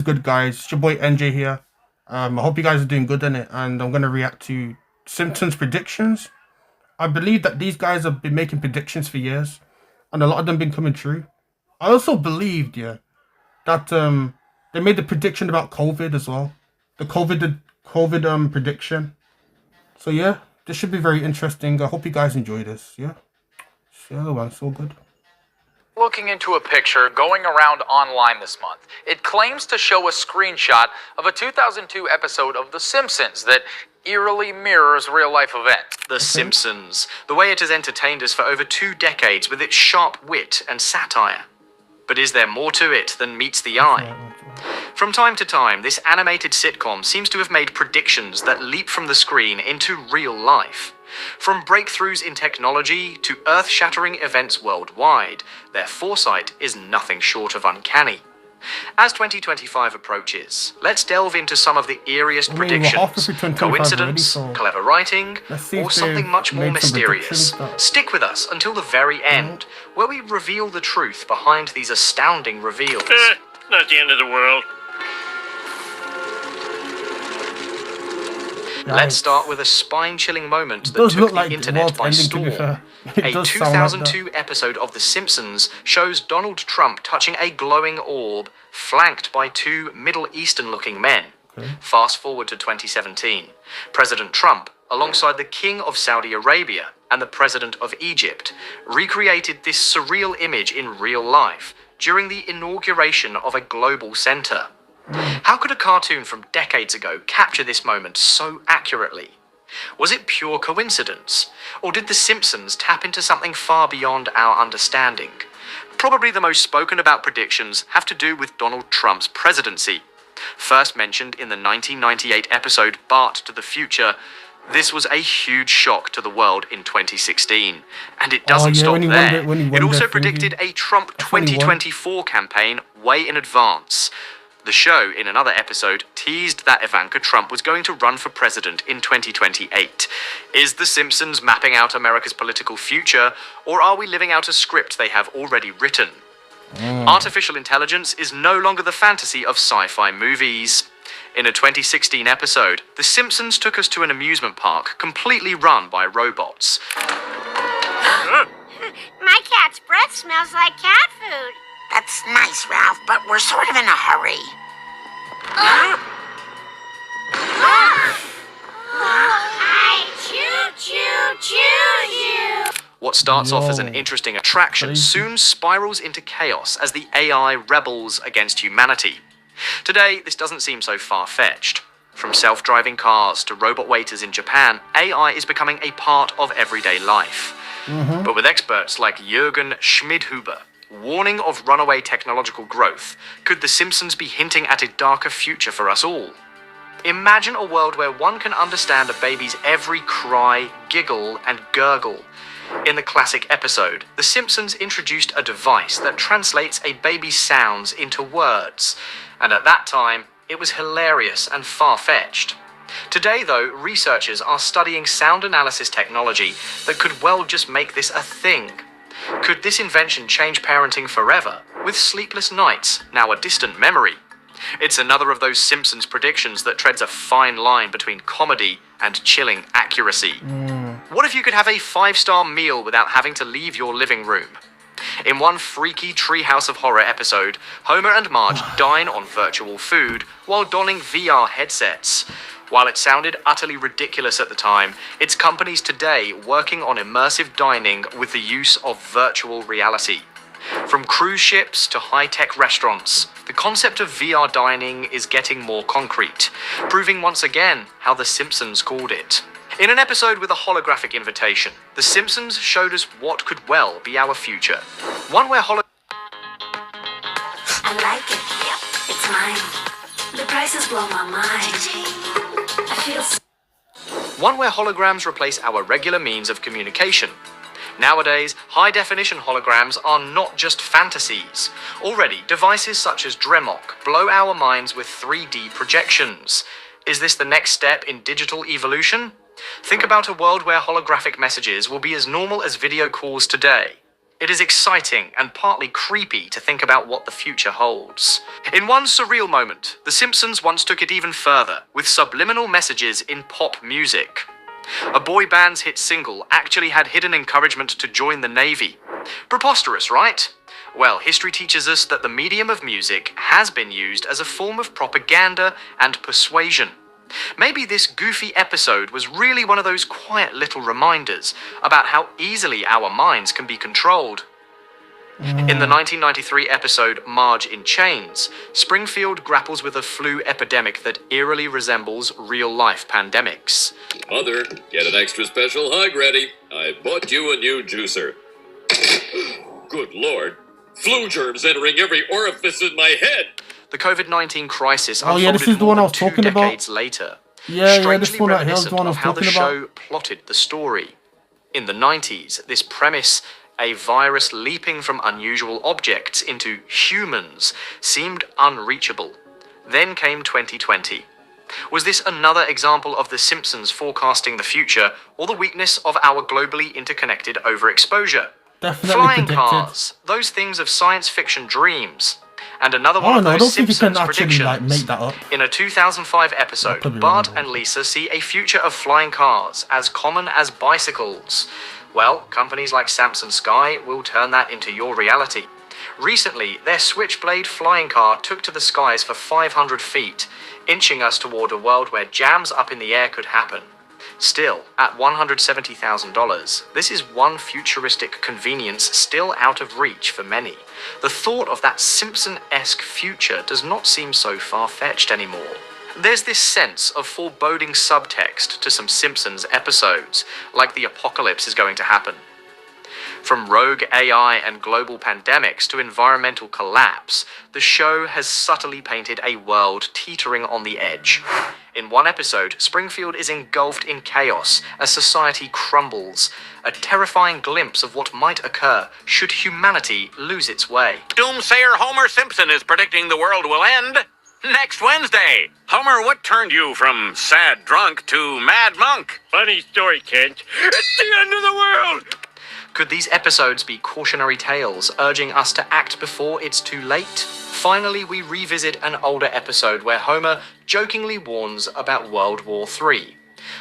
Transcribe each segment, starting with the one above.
Good guys, it's your boy NJ here. I hope you guys are doing good in it, and I'm gonna react to Simpsons predictions. I believe that these guys have been making predictions for years, and a lot of them been coming true. I also believed, yeah, that they made the prediction about COVID as well, the COVID prediction. So yeah, this should be very interesting. I hope you guys enjoy this. Yeah, so so good. Looking into a picture going around online this month. It claims to show a screenshot of a 2002 episode of The Simpsons that eerily mirrors real-life events. The Simpsons, the way it has entertained us for over 2 decades with its sharp wit and satire. But is there more to it than meets the eye? From time to time, this animated sitcom seems to have made predictions that leap from the screen into real life. From breakthroughs in technology to earth-shattering events worldwide, their foresight is nothing short of uncanny. As 2025 approaches, let's delve into some of the eeriest predictions. Coincidence, clever writing, or something much more mysterious. Stick with us until the very end, where we reveal the truth behind these astounding reveals. Not the end of the world. Let's start with a spine-chilling moment that took the internet by storm. A 2002 episode of The Simpsons shows Donald Trump touching a glowing orb, flanked by 2 Middle Eastern-looking men. Fast forward to 2017. President Trump, alongside the King of Saudi Arabia and the President of Egypt, recreated this surreal image in real life during the inauguration of a global center. How could a cartoon from decades ago capture this moment so accurately? Was it pure coincidence? Or did The Simpsons tap into something far beyond our understanding? Probably the most spoken about predictions have to do with Donald Trump's presidency. First mentioned in the 1998 episode Bart to the Future, this was a huge shock to the world in 2016. And it doesn't stop there. It also predicted a Trump 2024 campaign way in advance. The show, in another episode, teased that Ivanka Trump was going to run for president in 2028. Is The Simpsons mapping out America's political future, or are we living out a script they have already written? Artificial intelligence is no longer the fantasy of sci-fi movies. In a 2016 episode, The Simpsons took us to an amusement park completely run by robots. My cat's breath smells like cat food. That's nice, Ralph, but we're sort of in a hurry. I choo you. What starts off as an interesting attraction soon spirals into chaos as the AI rebels against humanity. Today, this doesn't seem so far-fetched. From self-driving cars to robot waiters in Japan, AI is becoming a part of everyday life. But with experts like Jürgen Schmidhuber warning of runaway technological growth, could The Simpsons be hinting at a darker future for us all? Imagine a world where one can understand a baby's every cry, giggle, and gurgle. In the classic episode, The Simpsons introduced a device that translates a baby's sounds into words, and at that time, it was hilarious and far-fetched. Today, though, researchers are studying sound analysis technology that could well just make this a thing. Could this invention change parenting forever, with sleepless nights now a distant memory? It's another of those Simpsons predictions that treads a fine line between comedy and chilling accuracy. What if you could have a 5-star meal without having to leave your living room? In one freaky Treehouse of Horror episode, Homer and Marge dine on virtual food while donning VR headsets. While it sounded utterly ridiculous at the time, it's companies today working on immersive dining with the use of virtual reality. From cruise ships to high-tech restaurants, the concept of VR dining is getting more concrete, proving once again how The Simpsons called it. In an episode with a holographic invitation, The Simpsons showed us what could well be our future. One where I like it. Yep, it's mine. The prices blow my mind. One where holograms replace our regular means of communication. Nowadays, high-definition holograms are not just fantasies. Already, devices such as Dremok blow our minds with 3D projections. Is this the next step in digital evolution? Think about a world where holographic messages will be as normal as video calls today. It is exciting and partly creepy to think about what the future holds. In one surreal moment, The Simpsons once took it even further, with subliminal messages in pop music. A boy band's hit single actually had hidden encouragement to join the Navy. Preposterous, right? Well, history teaches us that the medium of music has been used as a form of propaganda and persuasion. Maybe this goofy episode was really one of those quiet little reminders about how easily our minds can be controlled. In the 1993 episode Marge in Chains, Springfield grapples with a flu epidemic that eerily resembles real-life pandemics. Mother, get an extra special hug ready. I bought you a new juicer. Good Lord. Flu germs entering every orifice in my head. The COVID-19 crisis Oh, yeah, this unfolded is the one I more was than 2 talking about. decades later. Yeah, this Strangely one right here is reminiscent the one I of was how the talking show about. plotted the story. In the 90s, this premise, a virus leaping from unusual objects into humans, seemed unreachable. Then came 2020. Was this another example of The Simpsons forecasting the future, or the weakness of our globally interconnected overexposure? Definitely Flying predicted. cars, those things of science fiction dreams. And another one Oh of no, I those don't think you Simpsons can actually like predictions. make that up. In a 2005 I could episode, be Bart wrong, and Lisa see a future of flying cars as common as bicycles. Well, companies like Samsung Sky will turn that into your reality. Recently, their Switchblade flying car took to the skies for 500 feet, inching us toward a world where jams up in the air could happen. Still, at $170,000, this is one futuristic convenience still out of reach for many. The thought of that Simpson-esque future does not seem so far-fetched anymore. There's this sense of foreboding subtext to some Simpsons episodes, like the apocalypse is going to happen. From rogue AI and global pandemics to environmental collapse, the show has subtly painted a world teetering on the edge. In one episode, Springfield is engulfed in chaos as society crumbles, a terrifying glimpse of what might occur should humanity lose its way. Doomsayer Homer Simpson is predicting the world will end next Wednesday. Homer, what turned you from sad drunk to mad monk? Funny story, Kent. It's the end of the world! Could these episodes be cautionary tales urging us to act before it's too late? Finally, we revisit an older episode where Homer jokingly warns about World War III.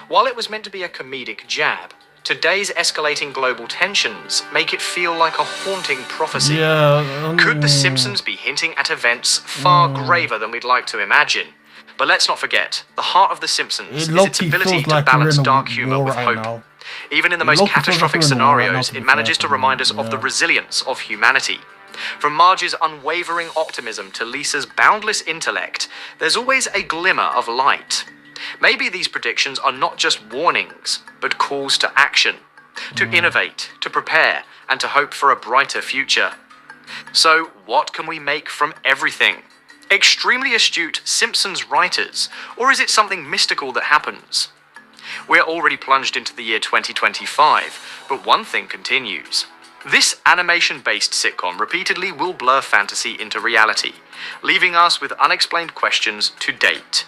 While it was meant to be a comedic jab, today's escalating global tensions make it feel like a haunting prophecy. Yeah. Could The Simpsons be hinting at events far graver than we'd like to imagine? But let's not forget, the heart of The Simpsons is its low-key ability feels to like we're balance in a dark humor war with right hope. now. Even in the It most low-key feels like catastrophic we're in a war right now, scenarios, to be it manages fair. to remind us of the Yeah. resilience of humanity. From Marge's unwavering optimism to Lisa's boundless intellect, there's always a glimmer of light. Maybe these predictions are not just warnings, but calls to action, to innovate, to prepare, and to hope for a brighter future. So, what can we make from everything? Extremely astute Simpsons writers, or is it something mystical that happens? We're already plunged into the year 2025, but one thing continues. This animation-based sitcom repeatedly will blur fantasy into reality, leaving us with unexplained questions to date.